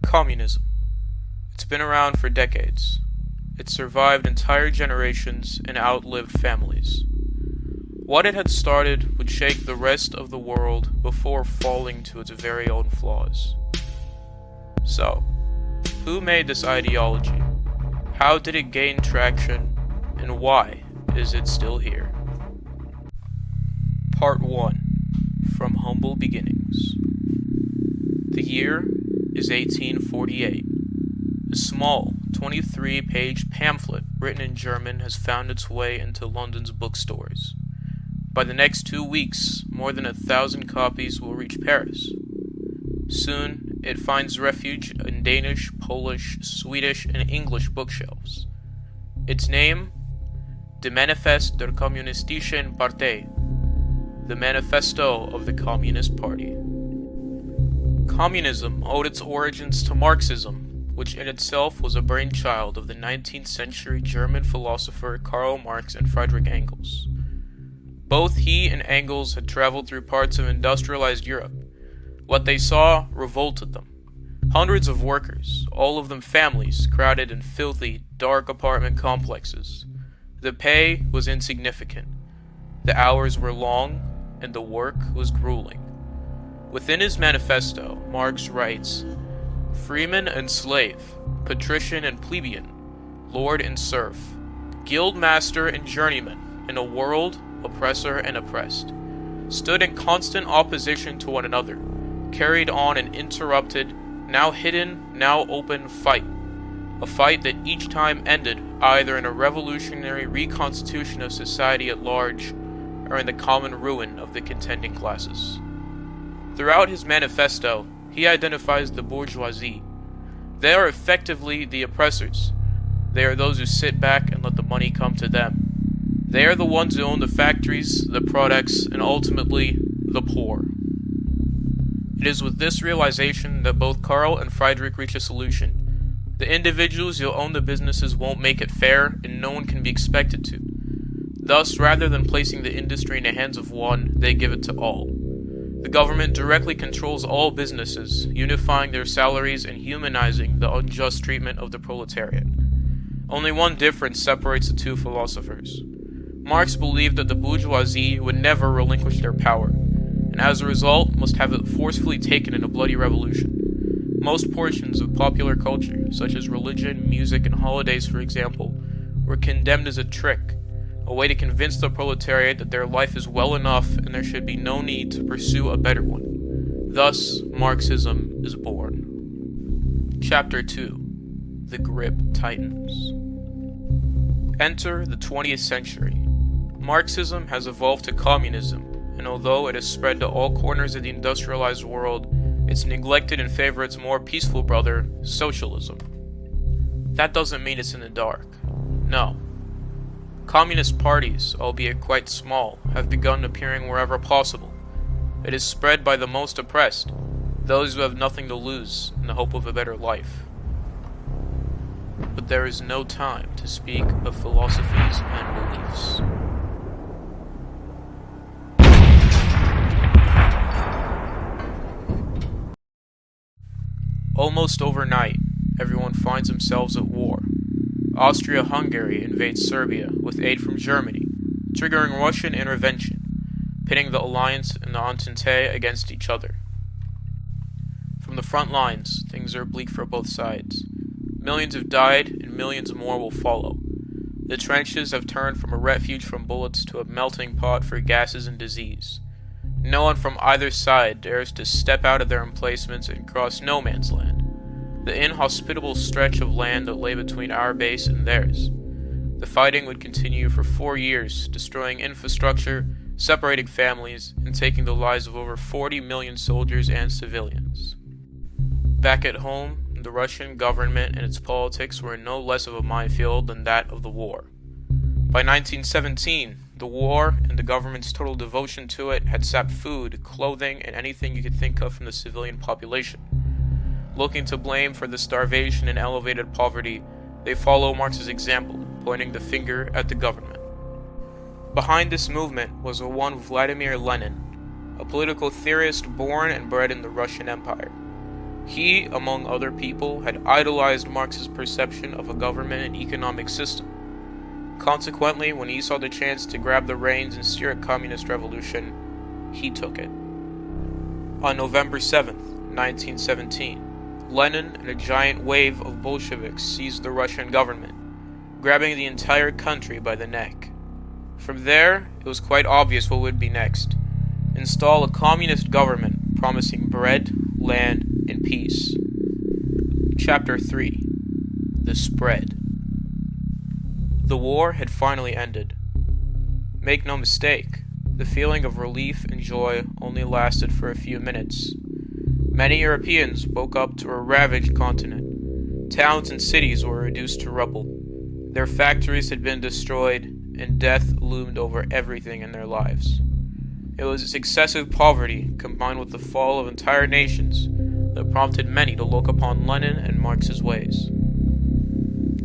Communism. It's been around for decades. It survived entire generations and outlived families. What it had started would shake the rest of the world before falling to its very own flaws. So, who made this ideology? How did it gain traction? And why is it still here? Part 1. From Humble Beginnings. The year is 1848. A small, 23-page pamphlet written in German has found its way into London's bookstores. By the next 2 weeks, more than 1,000 copies will reach Paris. Soon, it finds refuge in Danish, Polish, Swedish, and English bookshelves. Its name? De Manifest der Kommunistischen Partei, the Manifesto of the Communist Party. Communism owed its origins to Marxism, which in itself was a brainchild of the 19th century German philosopher Karl Marx and Friedrich Engels. Both he and Engels had traveled through parts of industrialized Europe. What they saw revolted them. Hundreds of workers, all of them families, crowded in filthy, dark apartment complexes. The pay was insignificant. The hours were long, and the work was grueling. Within his manifesto, Marx writes, "Freeman and slave, patrician and plebeian, lord and serf, guild master and journeyman, in a world, oppressor and oppressed, stood in constant opposition to one another, carried on an interrupted, now hidden, now open fight, a fight that each time ended either in a revolutionary reconstitution of society at large, or in the common ruin of the contending classes." Throughout his manifesto, he identifies the bourgeoisie. They are effectively the oppressors. They are those who sit back and let the money come to them. They are the ones who own the factories, the products, and ultimately, the poor. It is with this realization that both Karl and Friedrich reach a solution. The individuals who own the businesses won't make it fair, and no one can be expected to. Thus, rather than placing the industry in the hands of one, they give it to all. The government directly controls all businesses, unifying their salaries and humanizing the unjust treatment of the proletariat. Only one difference separates the two philosophers. Marx believed that the bourgeoisie would never relinquish their power, and as a result must have it forcefully taken in a bloody revolution. Most portions of popular culture, such as religion, music, and holidays for example, were condemned as a trick, a way to convince the proletariat that their life is well enough and there should be no need to pursue a better one. Thus, Marxism is born. Chapter 2. The Grip Tightens. Enter the 20th century. Marxism has evolved to communism, and although it has spread to all corners of the industrialized world, it's neglected in favor of its more peaceful brother, socialism. That doesn't mean it's in the dark. No. Communist parties, albeit quite small, have begun appearing wherever possible. It is spread by the most oppressed, those who have nothing to lose in the hope of a better life. But there is no time to speak of philosophies and beliefs. Almost overnight, everyone finds themselves at war. Austria-Hungary invades Serbia with aid from Germany, triggering Russian intervention, pitting the Alliance and the Entente against each other. From the front lines, things are bleak for both sides. Millions have died, and millions more will follow. The trenches have turned from a refuge from bullets to a melting pot for gases and disease. No one from either side dares to step out of their emplacements and cross no man's land, the inhospitable stretch of land that lay between our base and theirs. The fighting would continue for 4 years, destroying infrastructure, separating families, and taking the lives of over 40 million soldiers and civilians. Back at home, the Russian government and its politics were no less of a minefield than that of the war. By 1917, the war and the government's total devotion to it had sapped food, clothing, and anything you could think of from the civilian population. Looking to blame for the starvation and elevated poverty, they follow Marx's example, pointing the finger at the government. Behind this movement was one Vladimir Lenin, a political theorist born and bred in the Russian Empire. He, among other people, had idolized Marx's perception of a government and economic system. Consequently, when he saw the chance to grab the reins and steer a communist revolution, he took it. On November 7th, 1917, Lenin and a giant wave of Bolsheviks seized the Russian government, grabbing the entire country by the neck. From there, it was quite obvious what would be next. Install a communist government promising bread, land, and peace. Chapter 3. The Spread. The war had finally ended. Make no mistake, the feeling of relief and joy only lasted for a few minutes. Many Europeans woke up to a ravaged continent. Towns and cities were reduced to rubble. Their factories had been destroyed, and death loomed over everything in their lives. It was excessive poverty, combined with the fall of entire nations, that prompted many to look upon Lenin and Marx's ways.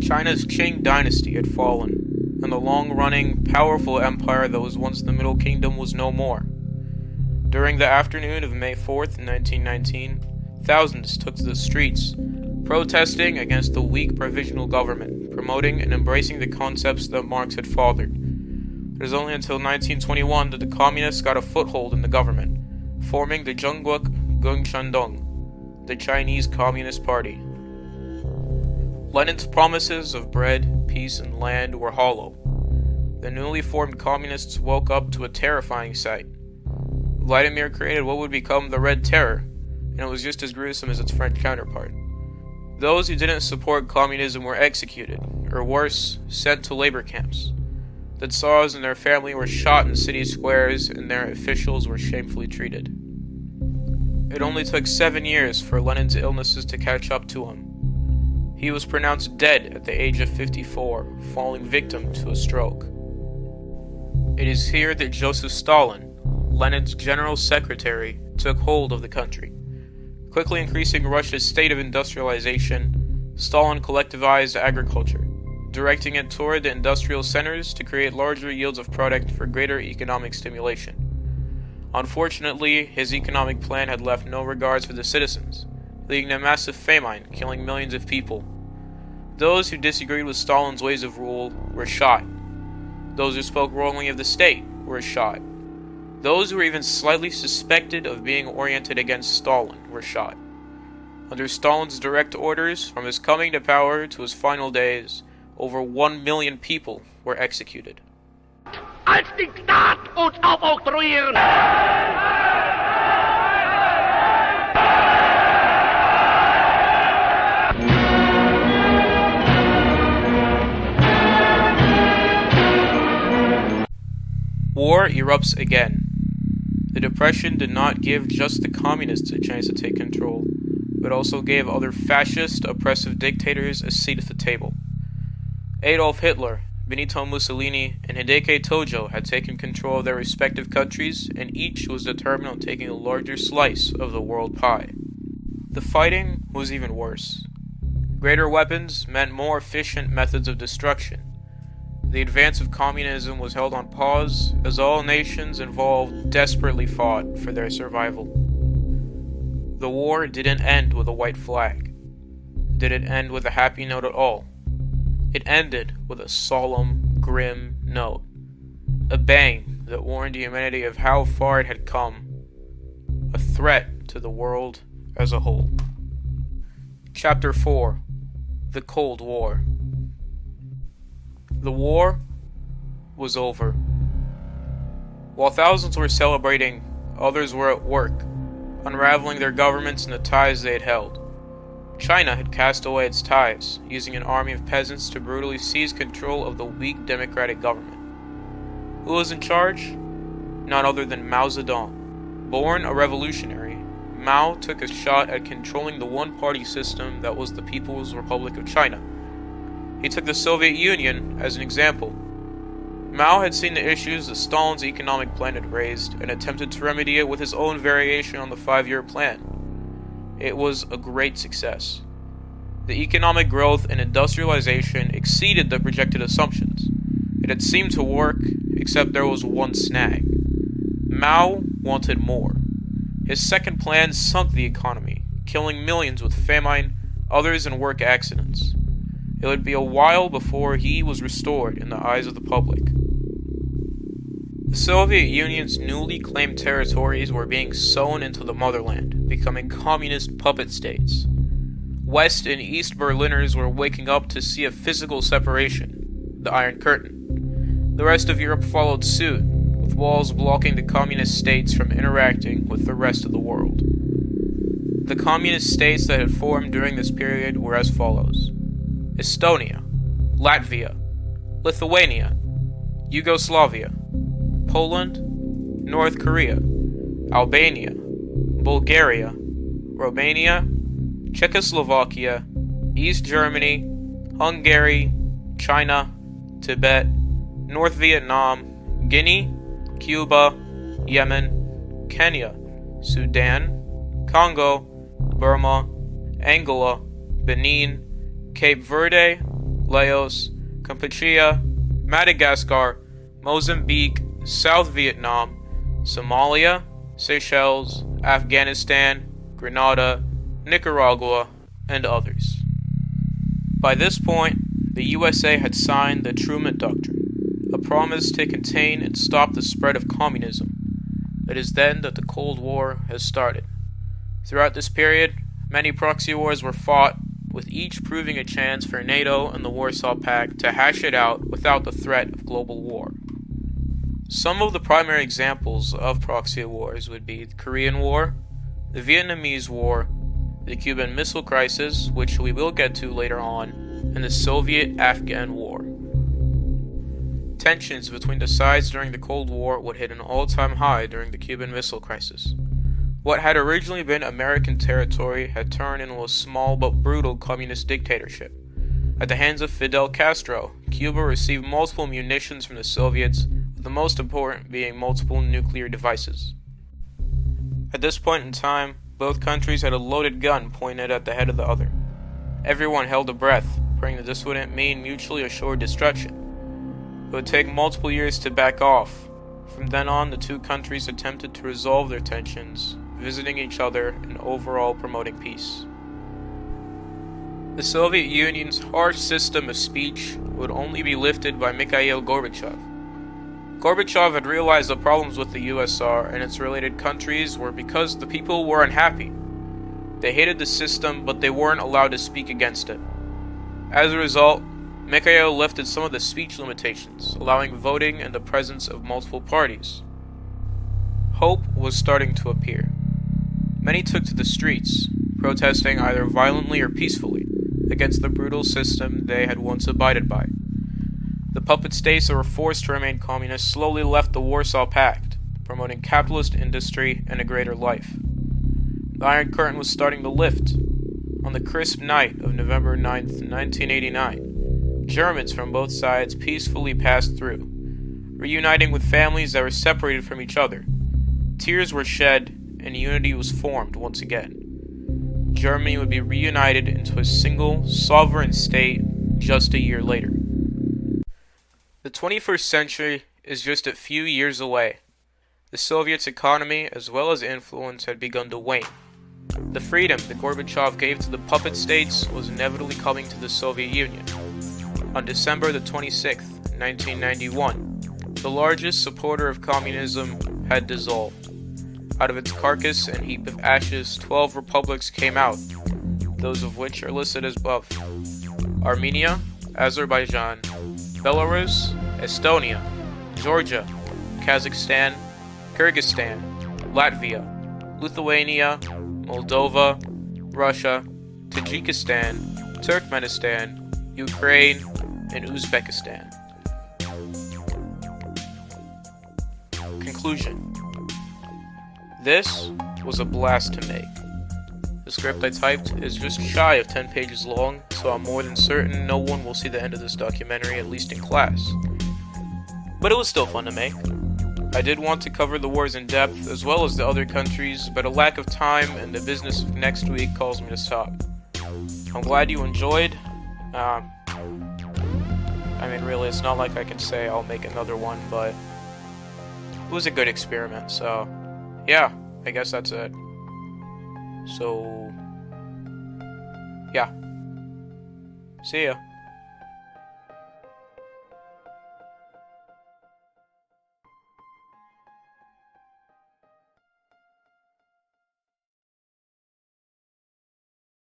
China's Qing dynasty had fallen, and the long-running, powerful empire that was once the Middle Kingdom was no more. During the afternoon of May 4th, 1919, thousands took to the streets, protesting against the weak provisional government, promoting and embracing the concepts that Marx had fathered. It was only until 1921 that the communists got a foothold in the government, forming the Zhongguo Gongchandong, the Chinese Communist Party. Lenin's promises of bread, peace, and land were hollow. The newly formed communists woke up to a terrifying sight. Vladimir created what would become the Red Terror, and it was just as gruesome as its French counterpart. Those who didn't support communism were executed, or worse, sent to labor camps. The Tsars and their family were shot in city squares, and their officials were shamefully treated. It only took 7 years for Lenin's illnesses to catch up to him. He was pronounced dead at the age of 54, falling victim to a stroke. It is here that Joseph Stalin, Lenin's general secretary, took hold of the country. Quickly increasing Russia's state of industrialization, Stalin collectivized agriculture, directing it toward the industrial centers to create larger yields of product for greater economic stimulation. Unfortunately, his economic plan had left no regards for the citizens, leading to massive famine, killing millions of people. Those who disagreed with Stalin's ways of rule were shot. Those who spoke wrongly of the state were shot. Those who were even slightly suspected of being oriented against Stalin were shot. Under Stalin's direct orders, from his coming to power to his final days, over 1 million people were executed. Als Diktat uns aufoktroyieren! War erupts again. The Depression did not give just the communists a chance to take control, but also gave other fascist, oppressive dictators a seat at the table. Adolf Hitler, Benito Mussolini, and Hideki Tojo had taken control of their respective countries, and each was determined on taking a larger slice of the world pie. The fighting was even worse. Greater weapons meant more efficient methods of destruction. The advance of communism was held on pause as all nations involved desperately fought for their survival. The war didn't end with a white flag. It didn't end with a happy note at all. It ended with a solemn, grim note. A bang that warned humanity of how far it had come. A threat to the world as a whole. Chapter 4. The Cold War. The war was over. While thousands were celebrating, others were at work, unraveling their governments and the ties they had held. China had cast away its ties, using an army of peasants to brutally seize control of the weak democratic government. Who was in charge? None other than Mao Zedong. Born a revolutionary, Mao took a shot at controlling the one-party system that was the People's Republic of China. He took the Soviet Union as an example. Mao had seen the issues that Stalin's economic plan had raised and attempted to remedy it with his own variation on the 5-year plan. It was a great success. The economic growth and industrialization exceeded the projected assumptions. It had seemed to work, except there was one snag. Mao wanted more. His second plan sunk the economy, killing millions with famine, others in work accidents. It would be a while before he was restored in the eyes of the public. The Soviet Union's newly claimed territories were being sewn into the motherland, becoming communist puppet states. West and East Berliners were waking up to see a physical separation, the Iron Curtain. The rest of Europe followed suit, with walls blocking the communist states from interacting with the rest of the world. The communist states that had formed during this period were as follows: Estonia, Latvia, Lithuania, Yugoslavia, Poland, North Korea, Albania, Bulgaria, Romania, Czechoslovakia, East Germany, Hungary, China, Tibet, North Vietnam, Guinea, Cuba, Yemen, Kenya, Sudan, Congo, Burma, Angola, Benin, Cape Verde, Laos, Kampuchea, Madagascar, Mozambique, South Vietnam, Somalia, Seychelles, Afghanistan, Grenada, Nicaragua, and others. By this point, the USA had signed the Truman Doctrine, a promise to contain and stop the spread of communism. It is then that the Cold War has started. Throughout this period, many proxy wars were fought, with each proving a chance for NATO and the Warsaw Pact to hash it out without the threat of global war. Some of the primary examples of proxy wars would be the Korean War, the Vietnamese War, the Cuban Missile Crisis, which we will get to later on, and the Soviet-Afghan War. Tensions between the sides during the Cold War would hit an all-time high during the Cuban Missile Crisis. What had originally been American territory had turned into a small but brutal communist dictatorship. At the hands of Fidel Castro, Cuba received multiple munitions from the Soviets, with the most important being multiple nuclear devices. At this point in time, both countries had a loaded gun pointed at the head of the other. Everyone held a breath, praying that this wouldn't mean mutually assured destruction. It would take multiple years to back off. From then on, the two countries attempted to resolve their tensions, visiting each other and overall promoting peace. The Soviet Union's harsh system of speech would only be lifted by Mikhail Gorbachev. Gorbachev had realized the problems with the USSR and its related countries were because the people were unhappy. They hated the system, but they weren't allowed to speak against it. As a result, Mikhail lifted some of the speech limitations, allowing voting in the presence of multiple parties. Hope was starting to appear. Many took to the streets, protesting either violently or peacefully against the brutal system they had once abided by. The puppet states that were forced to remain communist slowly left the Warsaw Pact, promoting capitalist industry and a greater life. The Iron Curtain was starting to lift. On the crisp night of November 9th, 1989, Germans from both sides peacefully passed through, reuniting with families that were separated from each other. Tears were shed, and unity was formed once again. Germany would be reunited into a single, sovereign state just a year later. The 21st century is just a few years away. The Soviets' economy, as well as influence, had begun to wane. The freedom that Gorbachev gave to the puppet states was inevitably coming to the Soviet Union. On December the 26th, 1991, the largest supporter of communism had dissolved. Out of its carcass and heap of ashes, 12 republics came out, those of which are listed as above: Armenia, Azerbaijan, Belarus, Estonia, Georgia, Kazakhstan, Kyrgyzstan, Latvia, Lithuania, Moldova, Russia, Tajikistan, Turkmenistan, Ukraine, and Uzbekistan. Conclusion. This was a blast to make. The script I typed is just shy of 10 pages long, so I'm more than certain no one will see the end of this documentary, at least in class. But it was still fun to make. I did want to cover the wars in depth, as well as the other countries, but a lack of time and the business of next week calls me to stop. I'm glad you enjoyed. Really, it's not like I can say I'll make another one, but it was a good experiment, so yeah, I guess that's it. So, Yeah. See ya.